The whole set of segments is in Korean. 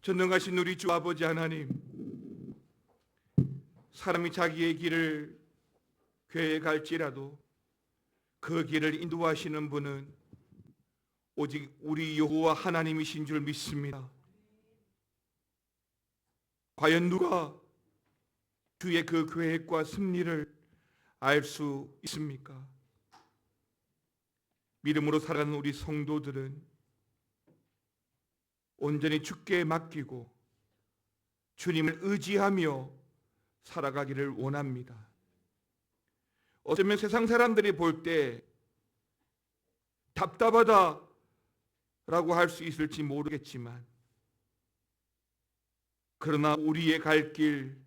전능하신 우리 주 아버지 하나님, 사람이 자기의 길을 교회에 갈지라도 그 길을 인도하시는 분은 오직 우리 여호와 하나님이신 줄 믿습니다. 과연 누가 주의 그 계획과 승리를 알 수 있습니까? 믿음으로 살아가는 우리 성도들은 온전히 주께 맡기고 주님을 의지하며 살아가기를 원합니다. 어쩌면 세상 사람들이 볼 때 답답하다 라고 할 수 있을지 모르겠지만, 그러나 우리의 갈 길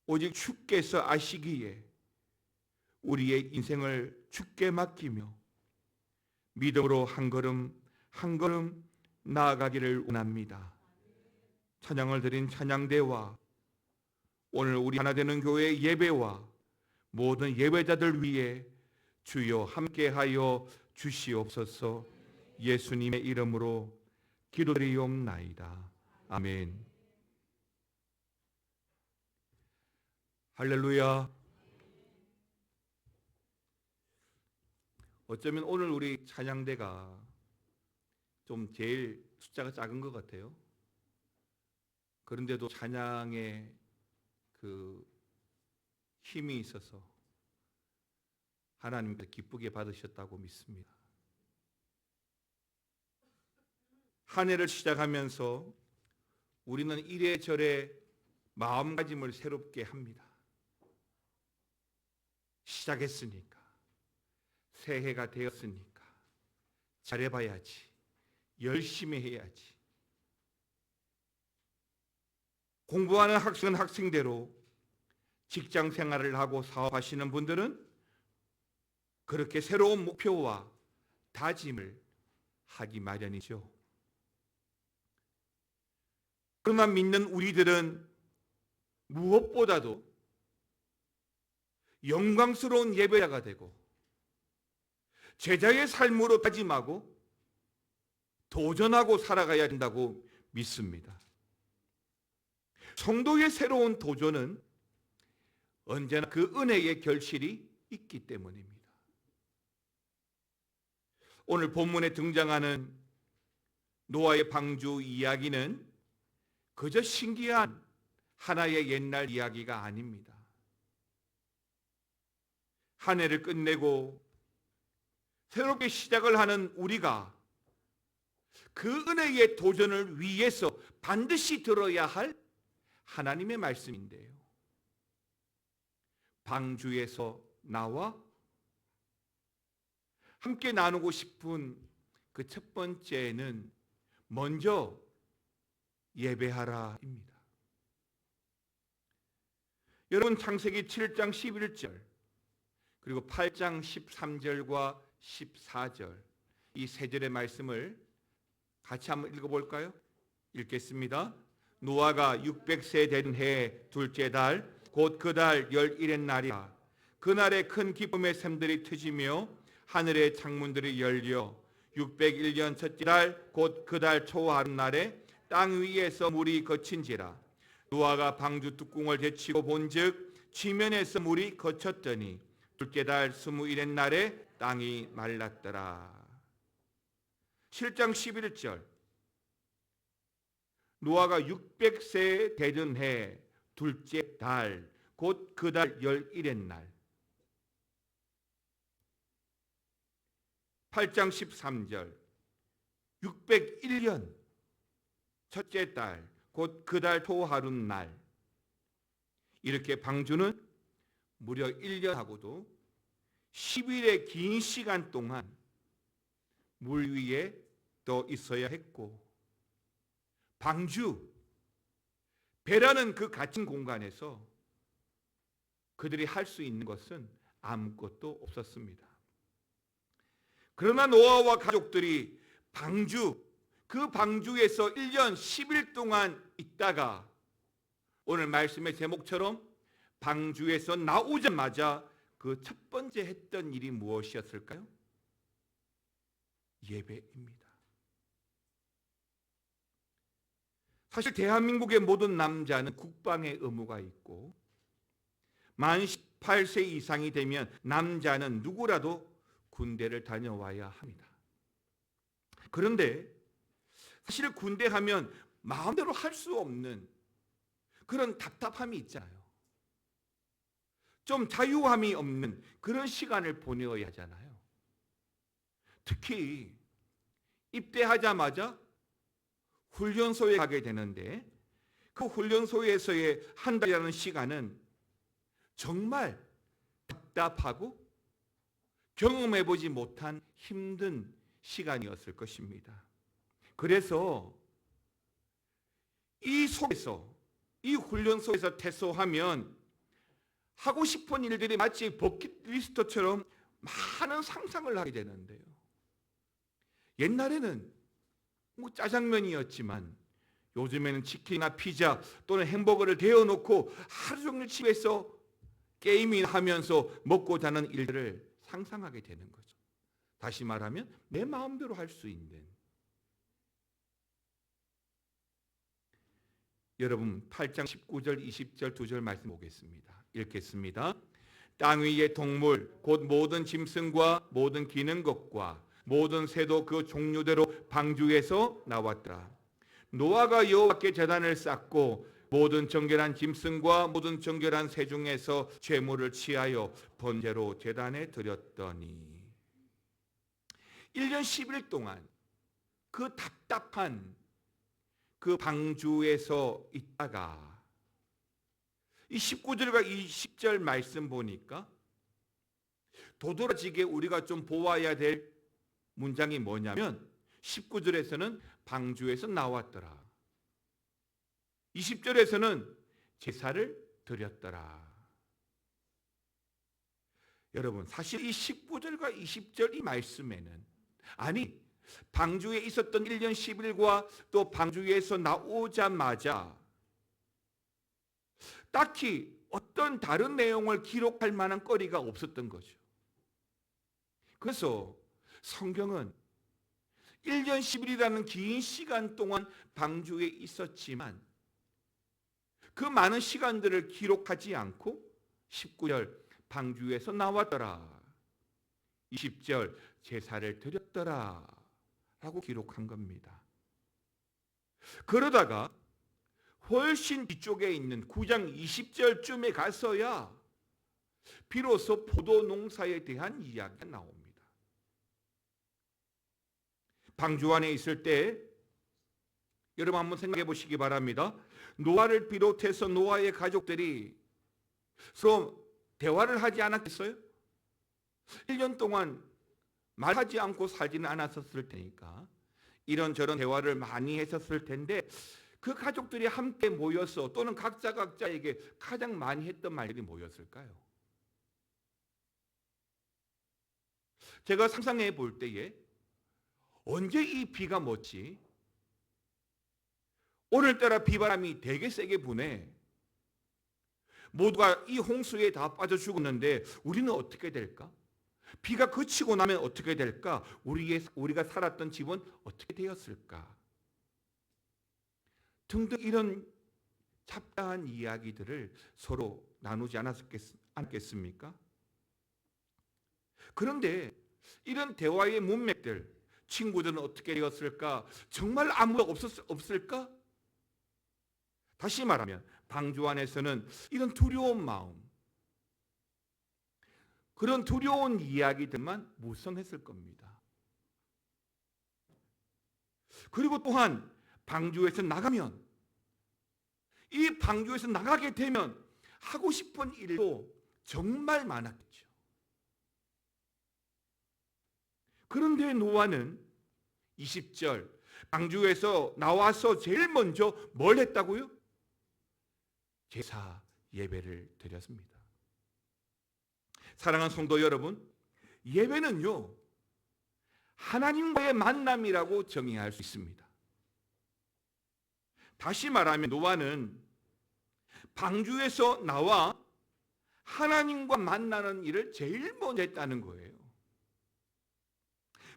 오직 주께서 아시기에 우리의 인생을 주께 맡기며 믿음으로 한 걸음 한 걸음 나아가기를 원합니다. 찬양을 드린 찬양대와 오늘 우리 하나 되는 교회 예배와 모든 예배자들 위해 주여 함께하여 주시옵소서. 예수님의 이름으로 기도드리옵나이다. 아멘. 할렐루야. 어쩌면 오늘 우리 찬양대가 좀 제일 숫자가 작은 것 같아요. 그런데도 찬양에 그 힘이 있어서 하나님께서 기쁘게 받으셨다고 믿습니다. 한 해를 시작하면서 우리는 이래저래 마음가짐을 새롭게 합니다. 시작했으니까, 새해가 되었으니까 잘해봐야지, 열심히 해야지. 공부하는 학생은 학생대로, 직장 생활을 하고 사업하시는 분들은 그렇게 새로운 목표와 다짐을 하기 마련이죠. 그러나 믿는 우리들은 무엇보다도 영광스러운 예배자가 되고 제자의 삶으로 다짐하고 도전하고 살아가야 된다고 믿습니다. 성도의 새로운 도전은 언제나 그 은혜의 결실이 있기 때문입니다. 오늘 본문에 등장하는 노아의 방주 이야기는 그저 신기한 하나의 옛날 이야기가 아닙니다. 한 해를 끝내고 새롭게 시작을 하는 우리가 그 은혜의 도전을 위해서 반드시 들어야 할 하나님의 말씀인데요. 방주에서 나와 함께 나누고 싶은 그 첫 번째는 먼저 예배하라입니다. 여러분, 창세기 7장 11절 그리고 8장 13절과 14절 이 세 절의 말씀을 같이 한번 읽어볼까요? 읽겠습니다. 노아가 600세 된 해 둘째 달 곧 그 달 11의 날이라. 그날에 큰 기쁨의 샘들이 트지며 하늘의 창문들이 열려 601년 첫째 달 곧 그 달 초하룻날에 땅 위에서 물이 거친지라. 노아가 방주 뚜껑을 데치고 본즉 지면에서 물이 거쳤더니 둘째 달 21의 날에 땅이 말랐더라. 7장 11절 노아가 600세 되던 해 둘째 달 곧 그 달 11의 날. 8장 13절 601년 첫째 달 곧 그 달 초하룻날. 이렇게 방주는 무려 1년하고도 10일의 긴 시간 동안 물 위에 떠 있어야 했고, 방주, 배라는 그 갇힌 공간에서 그들이 할 수 있는 것은 아무것도 없었습니다. 그러나 노아와 가족들이 그 방주에서 1년 10일 동안 있다가 오늘 말씀의 제목처럼 방주에서 나오자마자 그 첫 번째 했던 일이 무엇이었을까요? 예배입니다. 사실 대한민국의 모든 남자는 국방의 의무가 있고 만 18세 이상이 되면 남자는 누구라도 군대를 다녀와야 합니다. 그런데 사실 군대 하면 마음대로 할 수 없는 그런 답답함이 있잖아요. 좀 자유함이 없는 그런 시간을 보내어야 하잖아요. 특히 입대하자마자 훈련소에 가게 되는데 그 훈련소에서의 한 달이라는 시간은 정말 답답하고 경험해보지 못한 힘든 시간이었을 것입니다. 그래서 이 속에서, 이 훈련소에서 퇴소하면 하고 싶은 일들이 마치 버킷리스트처럼 많은 상상을 하게 되는데요. 옛날에는 짜장면이었지만 요즘에는 치킨이나 피자 또는 햄버거를 데워놓고 하루 종일 집에서 게임이나 하면서 먹고 자는 일들을 상상하게 되는 거죠. 다시 말하면 내 마음대로 할 수 있는. 여러분 8장 19절 20절 2절 말씀 보겠습니다. 읽겠습니다. 땅 위의 동물 곧 모든 짐승과 모든 기는 것과 모든 새도 그 종류대로 방주에서 나왔더라. 노아가 여호와께 제단을 쌓고 모든 정결한 짐승과 모든 정결한 새 중에서 제물을 취하여 번제로 제단에 드렸더니 1년 10일 동안 그 답답한 그 방주에서 있다가 이 19절과 20절 말씀 보니까 도드라지게 우리가 좀 보아야 될 문장이 뭐냐면 19절에서는 방주에서 나왔더라. 20절에서는 제사를 드렸더라. 여러분 사실 이 19절과 20절 이 말씀에는 방주에 있었던 1년 10일과 또 방주에서 나오자마자 딱히 어떤 다른 내용을 기록할 만한 거리가 없었던 거죠. 그래서 성경은 1년 10일이라는 긴 시간 동안 방주에 있었지만 그 많은 시간들을 기록하지 않고 19절 방주에서 나왔더라. 20절 제사를 드렸더라 라고 기록한 겁니다. 그러다가 훨씬 뒤쪽에 있는 9장 20절쯤에 가서야 비로소 포도 농사에 대한 이야기가 나옵니다. 방주 안에 있을 때 여러분 한번 생각해 보시기 바랍니다. 노아를 비롯해서 노아의 가족들이 서로 대화를 하지 않았겠어요? 1년 동안 말하지 않고 살지는 않았었을 테니까 이런저런 대화를 많이 했었을 텐데 그 가족들이 함께 모여서 또는 각자에게 가장 많이 했던 말들이 뭐였을까요? 제가 상상해 볼 때에 언제 이 비가 멎지? 오늘따라 비바람이 되게 세게 부네. 모두가 이 홍수에 다 빠져 죽었는데 우리는 어떻게 될까? 비가 그치고 나면 어떻게 될까? 우리가 살았던 집은 어떻게 되었을까? 등등 이런 잡다한 이야기들을 서로 나누지 않았겠습니까? 그런데 이런 대화의 문맥들, 친구들은 어떻게 되었을까? 정말 아무도 없을까? 다시 말하면 방주 안에서는 이런 두려운 마음, 그런 두려운 이야기들만 무성했을 겁니다. 그리고 또한 방주에서 나가면, 이 방주에서 나가게 되면 하고 싶은 일도 정말 많았겠죠. 그런데 노아는 20절 방주에서 나와서 제일 먼저 뭘 했다고요? 제사 예배를 드렸습니다. 사랑하는 성도 여러분, 예배는요 하나님과의 만남이라고 정의할 수 있습니다. 다시 말하면 노아는 방주에서 나와 하나님과 만나는 일을 제일 먼저 했다는 거예요.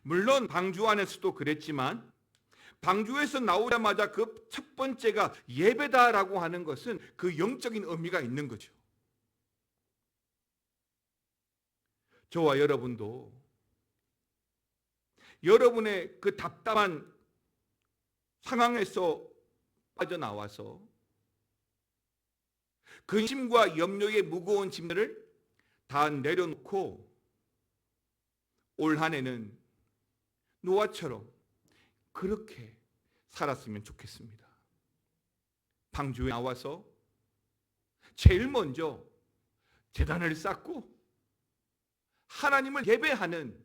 물론 방주 안에서도 그랬지만 방주에서 나오자마자 그 첫 번째가 예배다라고 하는 것은 그 영적인 의미가 있는 거죠. 저와 여러분도 여러분의 그 답답한 상황에서 빠져나와서 근심과 염려의 무거운 짐들을 다 내려놓고 올 한 해는 노아처럼 그렇게 살았으면 좋겠습니다. 방주에 나와서 제일 먼저 제단을 쌓고 하나님을 예배하는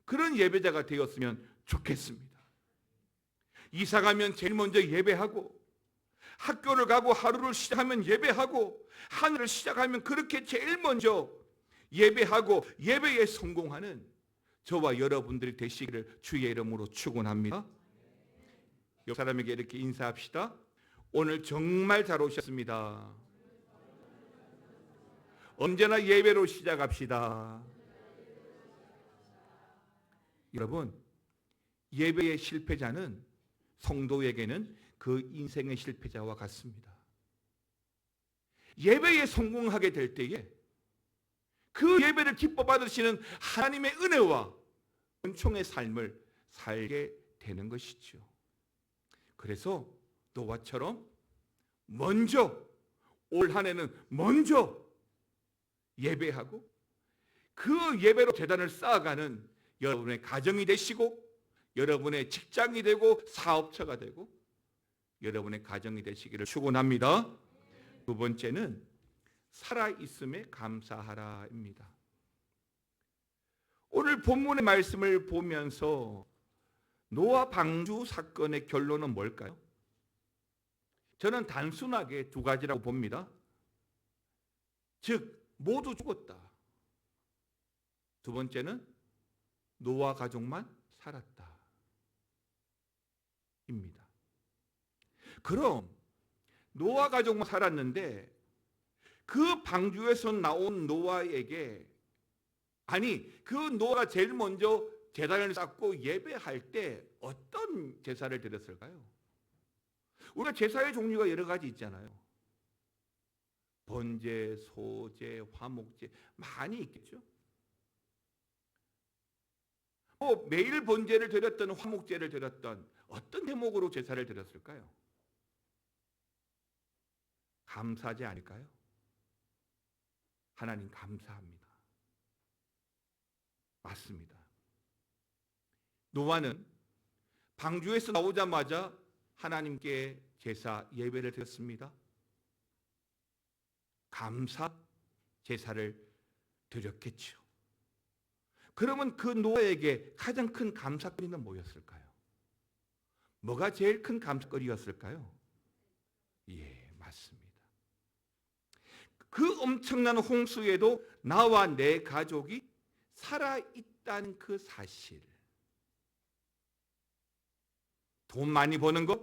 그런 예배자가 되었으면 좋겠습니다. 이사 가면 제일 먼저 예배하고, 학교를 가고 하루를 시작하면 예배하고, 하늘을 시작하면 그렇게 제일 먼저 예배하고 예배에 성공하는 저와 여러분들이 되시기를 주의 이름으로 축원합니다. 옆 사람에게 이렇게 인사합시다. 오늘 정말 잘 오셨습니다. 언제나 예배로 시작합시다. 여러분, 예배의 실패자는 성도에게는 그 인생의 실패자와 같습니다. 예배에 성공하게 될 때에 그 예배를 기뻐 받으시는 하나님의 은혜와 은총의 삶을 살게 되는 것이죠. 그래서 노아처럼 먼저 올 한 해는 먼저 예배하고 그 예배로 제단을 쌓아가는 여러분의 가정이 되시고, 여러분의 직장이 되고, 사업처가 되고, 여러분의 가정이 되시기를 축원합니다. 두 번째는 살아있음에 감사하라입니다. 오늘 본문의 말씀을 보면서 노아 방주 사건의 결론은 뭘까요? 저는 단순하게 두 가지라고 봅니다. 즉, 모두 죽었다. 두 번째는 노아 가족만 살았다. 입니다. 그럼 노아 가족만 살았는데 그 방주에서 나온 노아에게, 아니 그 노아가 제일 먼저 제단을 쌓고 예배할 때 어떤 제사를 드렸을까요? 우리가 제사의 종류가 여러 가지 있잖아요. 번제, 소제, 화목제 많이 있겠죠. 매일 번제를 드렸던, 화목제를 드렸던, 어떤 대목으로 제사를 드렸을까요? 감사제 아닐까요? 하나님 감사합니다. 맞습니다. 노아는 방주에서 나오자마자 하나님께 제사 예배를 드렸습니다. 감사 제사를 드렸겠죠. 그러면 그 노아에게 가장 큰 감사거리는 뭐였을까요? 뭐가 제일 큰 감사거리였을까요? 예, 맞습니다. 그 엄청난 홍수에도 나와 내 가족이 살아있다는 그 사실. 돈 많이 버는 것,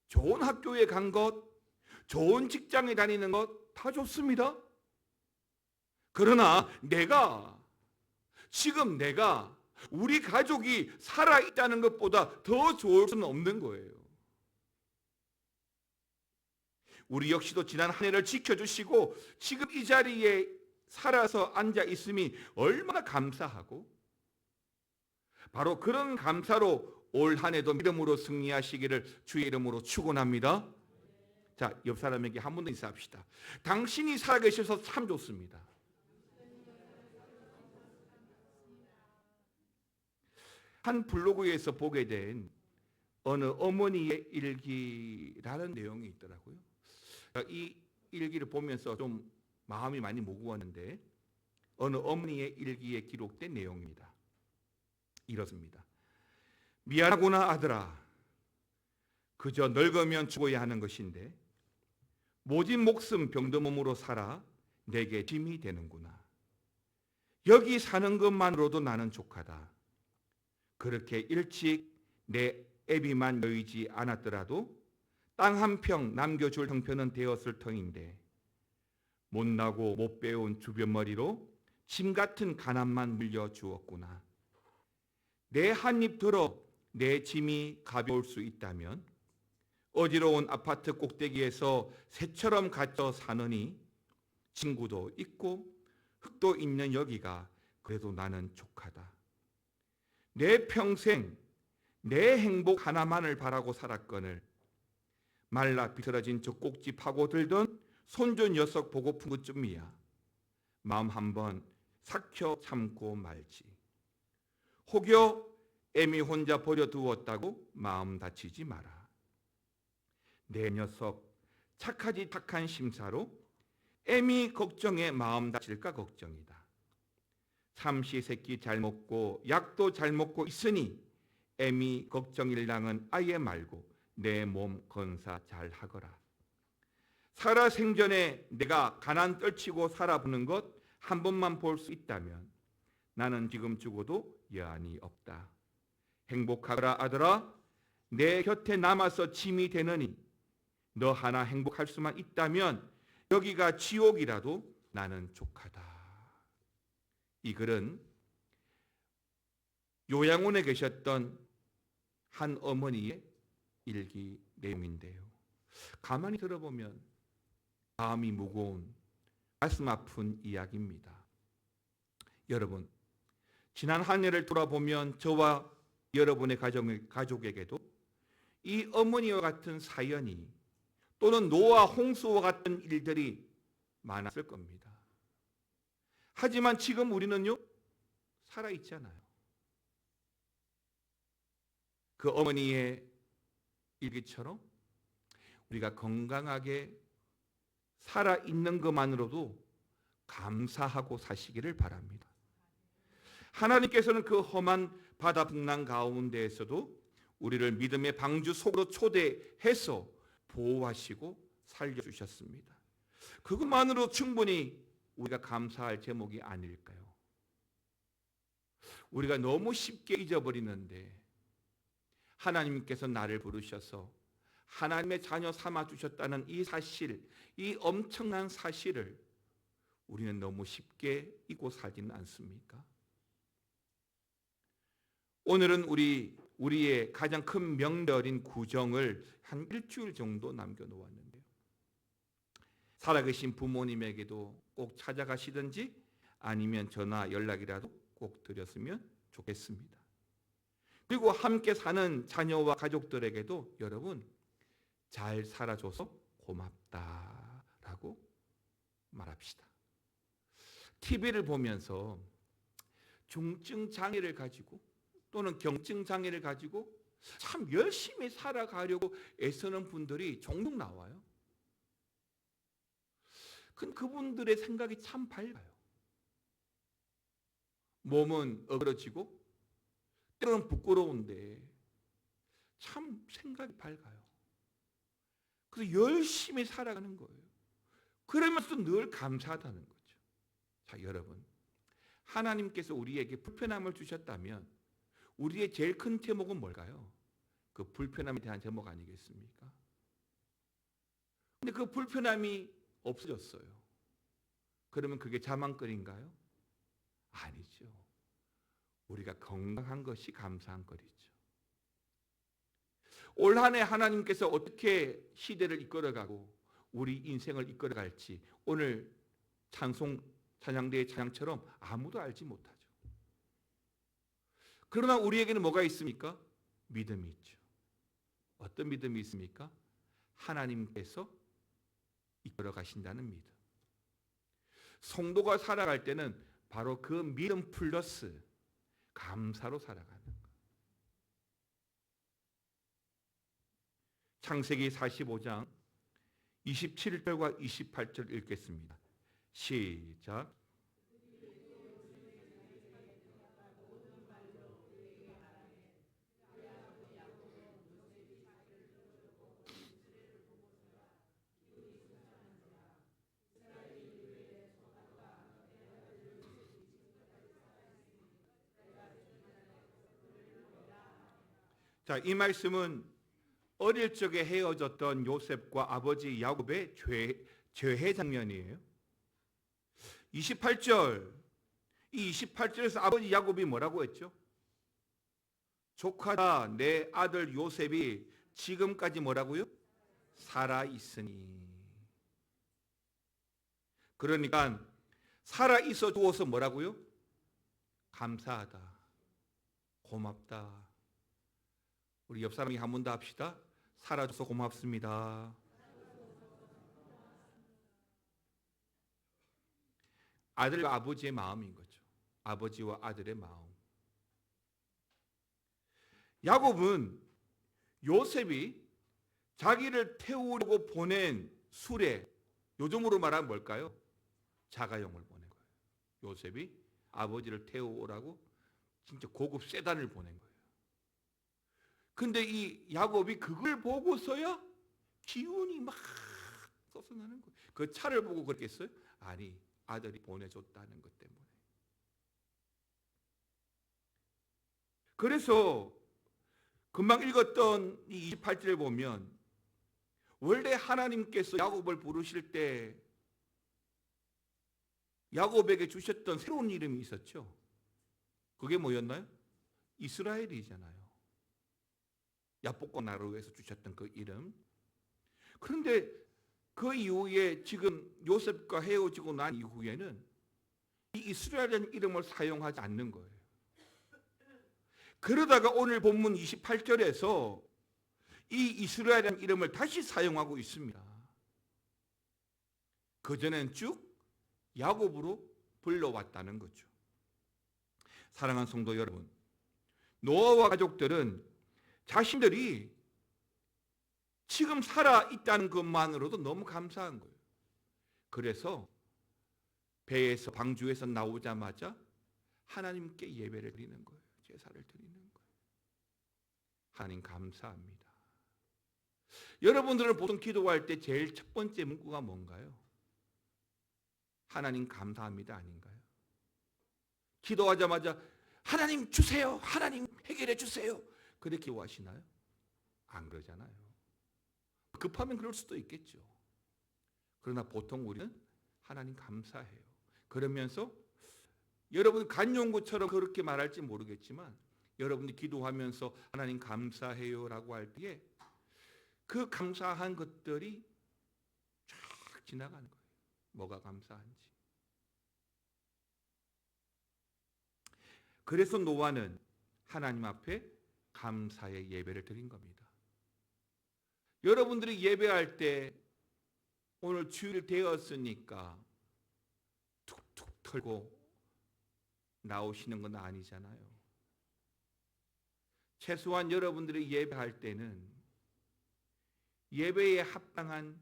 좋은 학교에 간 것, 좋은 직장에 다니는 것 다 좋습니다. 그러나 지금 내가 우리 가족이 살아있다는 것보다 더 좋을 수는 없는 거예요. 우리 역시도 지난 한 해를 지켜주시고 지금 이 자리에 살아서 앉아 있음이 얼마나 감사하고, 바로 그런 감사로 올 한 해도 믿음으로 승리하시기를 주의 이름으로 축원합니다. 자, 옆 사람에게 한 번 더 인사합시다. 당신이 살아계셔서 참 좋습니다. 한 블로그에서 보게 된 어느 어머니의 일기라는 내용이 있더라고요. 이 일기를 보면서 좀 마음이 많이 무거웠는데, 어느 어머니의 일기에 기록된 내용입니다. 이렇습니다. 미안하구나 아들아. 그저 늙으면 죽어야 하는 것인데 모진 목숨 병든 몸으로 살아 내게 짐이 되는구나. 여기 사는 것만으로도 나는 족하다. 그렇게 일찍 내 애비만 여의지 않았더라도 땅 한 평 남겨줄 형편은 되었을 터인데 못나고 못 배운 주변머리로 짐 같은 가난만 물려주었구나. 내 한 입 들어 내 짐이 가벼울 수 있다면 어지러운 아파트 꼭대기에서 새처럼 갇혀 사느니 친구도 있고 흙도 있는 여기가 그래도 나는 족하다. 내 평생 내 행복 하나만을 바라고 살았거늘 말라 비틀어진 젖꼭지 파고들던 손주 녀석 보고픈 것쯤이야. 마음 한번 삭혀 참고 말지. 혹여 애미 혼자 버려두었다고 마음 다치지 마라. 내 녀석 착하지 착한 심사로 애미 걱정에 마음 다칠까 걱정이다. 삼시 세끼 잘 먹고 약도 잘 먹고 있으니 애미 걱정일랑은 아예 말고 내 몸 건사 잘 하거라. 살아 생전에 내가 가난 떨치고 살아보는 것 한 번만 볼 수 있다면 나는 지금 죽어도 여한이 없다. 행복하거라 아들아. 내 곁에 남아서 짐이 되느니 너 하나 행복할 수만 있다면 여기가 지옥이라도 나는 족하다. 이 글은 요양원에 계셨던 한 어머니의 일기 내용인데요. 가만히 들어보면 마음이 무거운 가슴 아픈 이야기입니다. 여러분, 지난 한 해를 돌아보면 저와 여러분의 가족에게도 이 어머니와 같은 사연이 또는 노아 홍수와 같은 일들이 많았을 겁니다. 하지만 지금 우리는요, 살아있잖아요. 그 어머니의 일기처럼 우리가 건강하게 살아있는 것만으로도 감사하고 사시기를 바랍니다. 하나님께서는 그 험한 바다 풍랑 가운데에서도 우리를 믿음의 방주 속으로 초대해서 보호하시고 살려주셨습니다. 그것만으로 충분히 우리가 감사할 제목이 아닐까요? 우리가 너무 쉽게 잊어버리는데 하나님께서 나를 부르셔서 하나님의 자녀 삼아주셨다는 이 사실, 이 엄청난 사실을 우리는 너무 쉽게 잊고 살지는 않습니까? 오늘은 우리의 가장 큰 명절인 구정을 한 일주일 정도 남겨놓았는데요. 살아계신 부모님에게도 꼭 찾아가시든지 아니면 전화 연락이라도 꼭 드렸으면 좋겠습니다. 그리고 함께 사는 자녀와 가족들에게도 여러분 잘 살아줘서 고맙다라고 말합시다. TV를 보면서 중증 장애를 가지고 또는 경증 장애를 가지고 참 열심히 살아가려고 애쓰는 분들이 종종 나와요. 그분들의 생각이 참 밝아요. 몸은 어그러지고 때로는 부끄러운데 참 생각이 밝아요. 그래서 열심히 살아가는 거예요. 그러면서도 늘 감사하다는 거죠. 자, 여러분, 하나님께서 우리에게 불편함을 주셨다면 우리의 제일 큰 제목은 뭘까요? 그 불편함에 대한 제목 아니겠습니까? 근데 그 불편함이 없어졌어요. 그러면 그게 자만거리인가요? 아니죠. 우리가 건강한 것이 감사한 거리죠. 올 한 해 하나님께서 어떻게 시대를 이끌어가고 우리 인생을 이끌어갈지 오늘 찬양대의 찬양처럼 아무도 알지 못하죠. 그러나 우리에게는 뭐가 있습니까? 믿음이 있죠. 어떤 믿음이 있습니까? 하나님께서 이끌어 가신다는 믿음. 성도가 살아갈 때는 바로 그 믿음 플러스 감사로 살아가는 것. 창세기 45장 27절과 28절 읽겠습니다. 시작. 자, 이 말씀은 어릴 적에 헤어졌던 요셉과 아버지 야곱의 죄해 장면이에요. 28절, 이 28절에서 아버지 야곱이 뭐라고 했죠? 조카다 내 아들 요셉이 지금까지 뭐라고요? 살아 있으니. 그러니까 살아 있어 주어서 뭐라고요? 감사하다. 고맙다. 우리 옆 사람이 한 번 더 합시다. 살아줘서 고맙습니다. 아들과 아버지의 마음인 거죠. 아버지와 아들의 마음. 야곱은 요셉이 자기를 태우려고 보낸 수레, 요즘으로 말하면 뭘까요? 자가용을 보낸 거예요. 요셉이 아버지를 태우라고 진짜 고급 세단을 보낸 거예요. 근데 이 야곱이 그걸 보고서야 기운이 막 솟아나는 거예요. 그 차를 보고 그랬겠어요? 아니, 아들이 보내줬다는 것 때문에. 그래서 금방 읽었던 이 28절을 보면 원래 하나님께서 야곱을 부르실 때 야곱에게 주셨던 새로운 이름이 있었죠. 그게 뭐였나요? 이스라엘이잖아요. 야복과 나라로 해서 주셨던 그 이름. 그런데 그 이후에 지금 요셉과 헤어지고 난 이후에는 이 이스라엘이라는 이름을 사용하지 않는 거예요. 그러다가 오늘 본문 28절에서 이 이스라엘이라는 이름을 다시 사용하고 있습니다. 그전엔 쭉 야곱으로 불러왔다는 거죠. 사랑하는 성도 여러분, 노아와 가족들은 자신들이 지금 살아있다는 것만으로도 너무 감사한 거예요. 그래서 배에서 방주에서 나오자마자 하나님께 예배를 드리는 거예요. 제사를 드리는 거예요. 하나님 감사합니다. 여러분들은 보통 기도할 때 제일 첫 번째 문구가 뭔가요? 하나님 감사합니다 아닌가요? 기도하자마자 하나님 주세요. 하나님 해결해 주세요. 그렇게 기도하시나요? 안 그러잖아요. 급하면 그럴 수도 있겠죠. 그러나 보통 우리는 하나님 감사해요. 그러면서 여러분 간용구처럼 그렇게 말할지 모르겠지만 여러분이 기도하면서 하나님 감사해요라고 할 때에 그 감사한 것들이 쫙 지나가는 거예요. 뭐가 감사한지. 그래서 노아는 하나님 앞에 감사의 예배를 드린 겁니다. 여러분들이 예배할 때 오늘 주일 되었으니까 툭툭 털고 나오시는 건 아니잖아요. 최소한 여러분들이 예배할 때는 예배에 합당한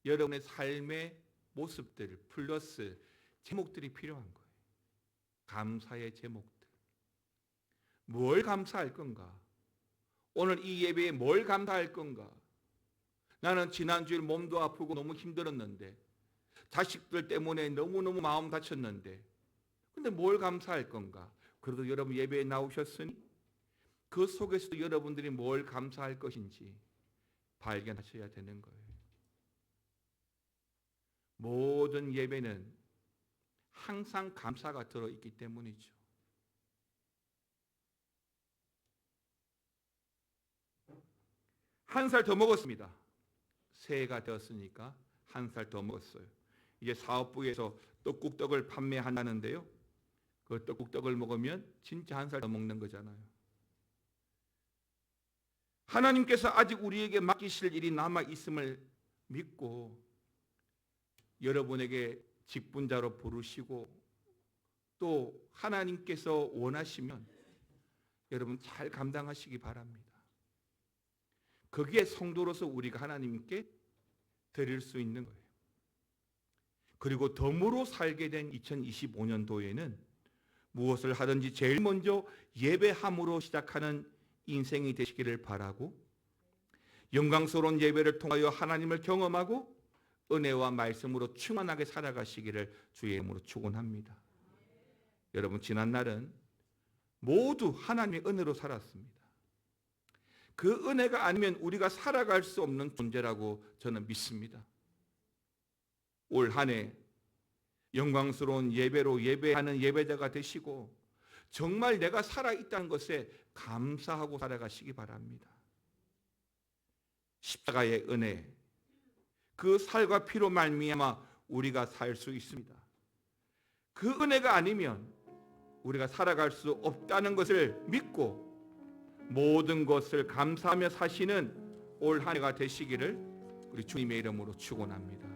여러분의 삶의 모습들 플러스 제목들이 필요한 거예요. 감사의 제목들. 뭘 감사할 건가? 오늘 이 예배에 뭘 감사할 건가? 나는 지난주에 몸도 아프고 너무 힘들었는데 자식들 때문에 너무너무 마음 다쳤는데 근데 뭘 감사할 건가? 그래도 여러분 예배에 나오셨으니 그 속에서도 여러분들이 뭘 감사할 것인지 발견하셔야 되는 거예요. 모든 예배는 항상 감사가 들어있기 때문이죠. 한 살 더 먹었습니다. 새해가 되었으니까 한 살 더 먹었어요. 이제 사업부에서 떡국떡을 판매한다는데요. 그 떡국떡을 먹으면 진짜 한 살 더 먹는 거잖아요. 하나님께서 아직 우리에게 맡기실 일이 남아 있음을 믿고 여러분에게 직분자로 부르시고 또 하나님께서 원하시면 여러분 잘 감당하시기 바랍니다. 거기에 성도로서 우리가 하나님께 드릴 수 있는 거예요. 그리고 덤으로 살게 된 2025년도에는 무엇을 하든지 제일 먼저 예배함으로 시작하는 인생이 되시기를 바라고 영광스러운 예배를 통하여 하나님을 경험하고 은혜와 말씀으로 충만하게 살아가시기를 주의 이름으로 축원합니다. 여러분 지난 날은 모두 하나님의 은혜로 살았습니다. 그 은혜가 아니면 우리가 살아갈 수 없는 존재라고 저는 믿습니다. 올 한 해 영광스러운 예배로 예배하는 예배자가 되시고 정말 내가 살아있다는 것에 감사하고 살아가시기 바랍니다. 십자가의 은혜, 그 살과 피로 말미암아 우리가 살 수 있습니다. 그 은혜가 아니면 우리가 살아갈 수 없다는 것을 믿고 모든 것을 감사하며 사시는 올 한 해가 되시기를 우리 주님의 이름으로 축원합니다.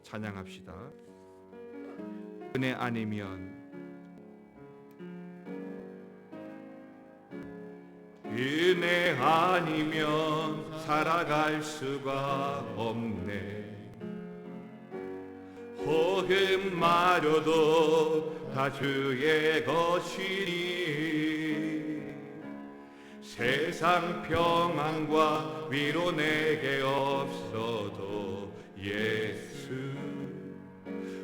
찬양합시다. 은혜 아니면, 은혜 아니면 살아갈 수가 없네. 복음 마저도 다 주의 것이니 세상 평안과 위로 내게 없어도 예수,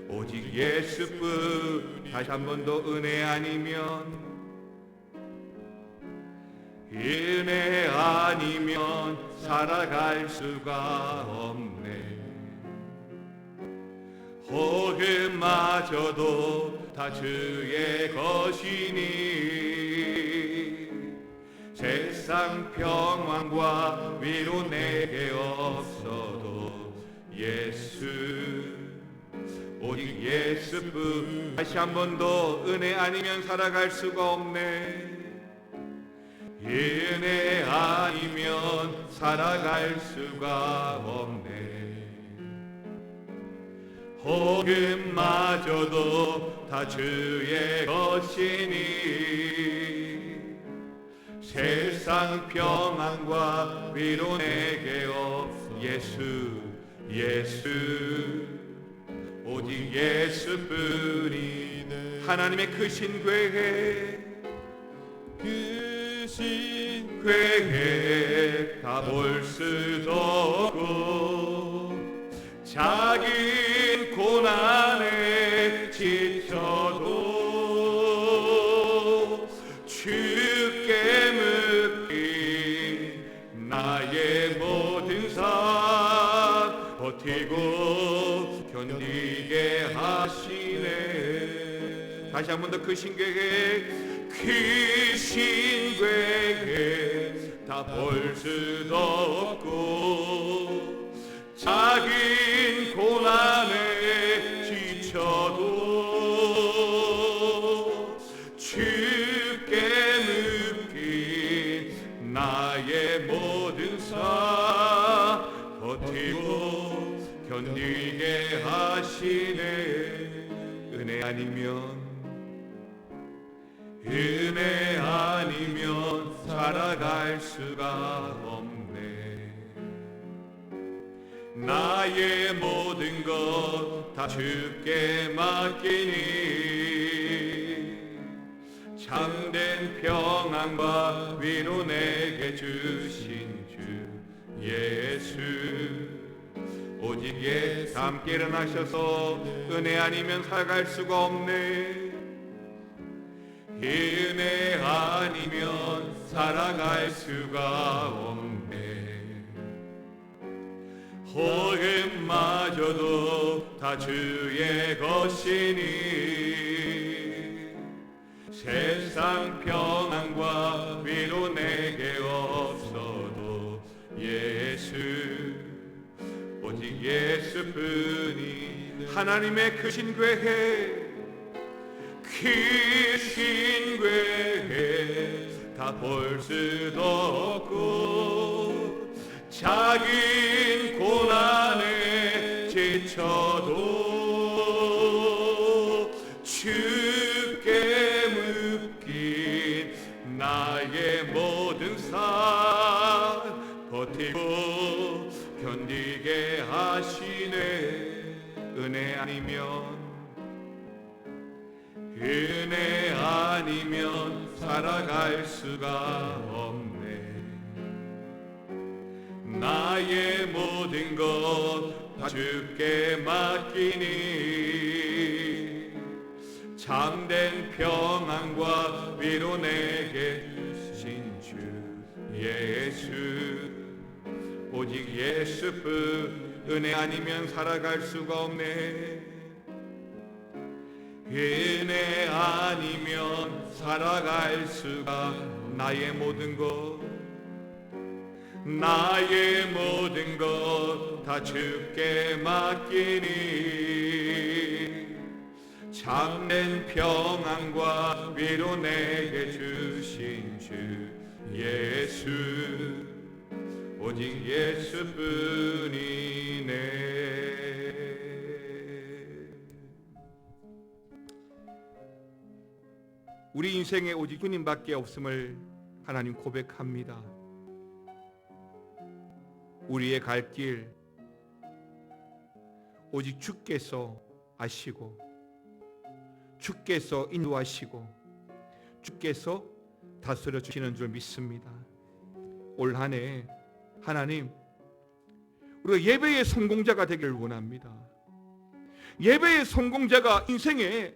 오직 예수뿐. 다시 한 번 더, 은혜 아니면, 은혜 아니면 살아갈 수가 없네. 복음마저도 다 주의 것이니 세상 평안과 위로 내게 없어도 예수, 오직 예수뿐. 다시 한 번 더, 은혜 아니면 살아갈 수가 없네. 은혜 아니면 살아갈 수가 없네. 복음마저도 다 주의 것이니 세상 평안과 위로 내게 없어 예수, 예수, 오직 예수뿐이네. 하나님의 크신 계획, 크신 계획 다 볼 수도 없고 자기 고난에 지쳐도 주께 묶인 나의 모든 삶 버티고 견디게 하시네. 다시 한 번 더, 크신 계획, 크신 계획 다 볼 수도 없고 자긴 고난에 지쳐도 주께 묶인 나의 모든 삶 버티고 견디게 하시네. 은혜 아니면, 은혜 아니면 살아갈 수가 없네. 나의 모든 것 다 주께 맡기니 참된 평안과 위로 내게 주신 주 예수, 오직 예수. 함께 일어나셔서 은혜 아니면 살아갈 수가 없네. 은혜 아니면 살아갈 수가 없네. 복음마저도 다 주의 것이니 세상 평안과 위로 내게 없어도 예수, 오직 예수뿐이. 하나님의 크신 계획, 크신 계획 다 볼 수도 없고 자긴 고난에 지쳐도 주께 묶인 나의 모든 삶 버티고 견디게 하시네. 은혜 아니면, 은혜 아니면 살아갈 수가 없네. 나의 모든 것 다 주께 맡기니 참된 평안과 위로 내게 주신 주 예수, 오직 예수뿐. 은혜 아니면 살아갈 수가 없네. 은혜 아니면 살아갈 수가 나의 모든 것 다 주께 맡기니 참된 평안과 위로 내게 주신 주 예수 오직 예수뿐이네. 우리 인생에 오직 주님밖에 없음을 하나님 고백합니다. 우리의 갈 길 오직 주께서 아시고 주께서 인도하시고 주께서 다스려 주시는 줄 믿습니다. 올 한 해 하나님 우리가 예배의 성공자가 되기를 원합니다. 예배의 성공자가 인생에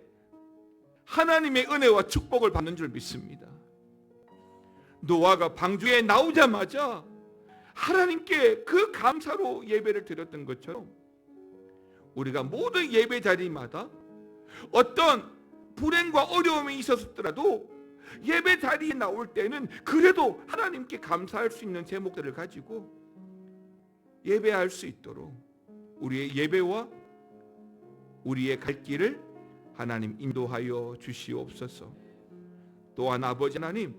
하나님의 은혜와 축복을 받는 줄 믿습니다. 노아가 방주에 나오자마자 하나님께 그 감사로 예배를 드렸던 것처럼 우리가 모든 예배 자리마다 어떤 불행과 어려움이 있었더라도 예배 자리에 나올 때는 그래도 하나님께 감사할 수 있는 제목들을 가지고 예배할 수 있도록 우리의 예배와 우리의 갈 길을 하나님 인도하여 주시옵소서. 또한 아버지 하나님,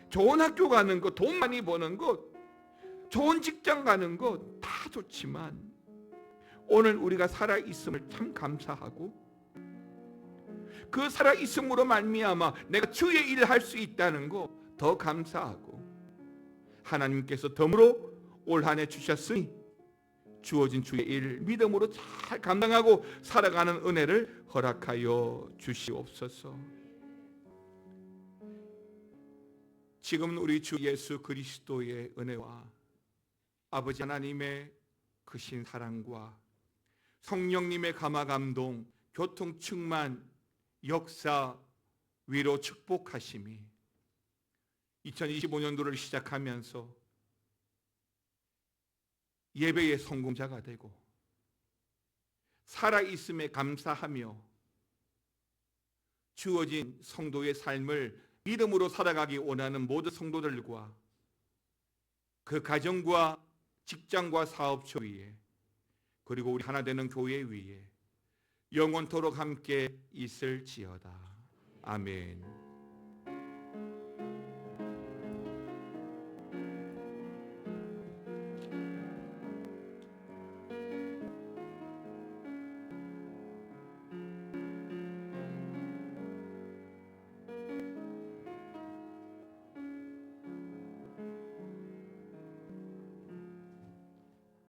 좋은 학교 가는 것, 돈 많이 버는 것, 좋은 직장 가는 것 다 좋지만 오늘 우리가 살아있음을 참 감사하고 그 살아있음으로 말미암아 내가 주의 일을 할 수 있다는 거 더 감사하고 하나님께서 덤으로 올 한 해 주셨으니 주어진 주의 일 믿음으로 잘 감당하고 살아가는 은혜를 허락하여 주시옵소서. 지금 우리 주 예수 그리스도의 은혜와 아버지 하나님의 크신 사랑과 성령님의 감화 감동, 교통 충만, 역사, 위로 축복하심이 2025년도를 시작하면서 예배의 성공자가 되고 살아있음에 감사하며 주어진 성도의 삶을 믿음으로 살아가기 원하는 모든 성도들과 그 가정과 직장과 사업처 위에 그리고 우리 하나 되는 교회 위에 영원토록 함께 있을지어다. 아멘.